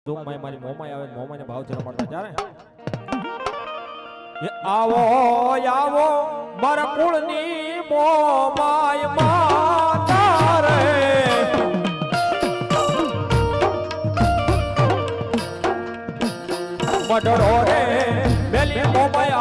ધૂમમાં મારી મોમાય આવે મોમાને ભાવથી રમાડતા જ્યારે એ આવો આવો મારા કુળની મોમાય માતા રે મડરો રે બેલી મોમાય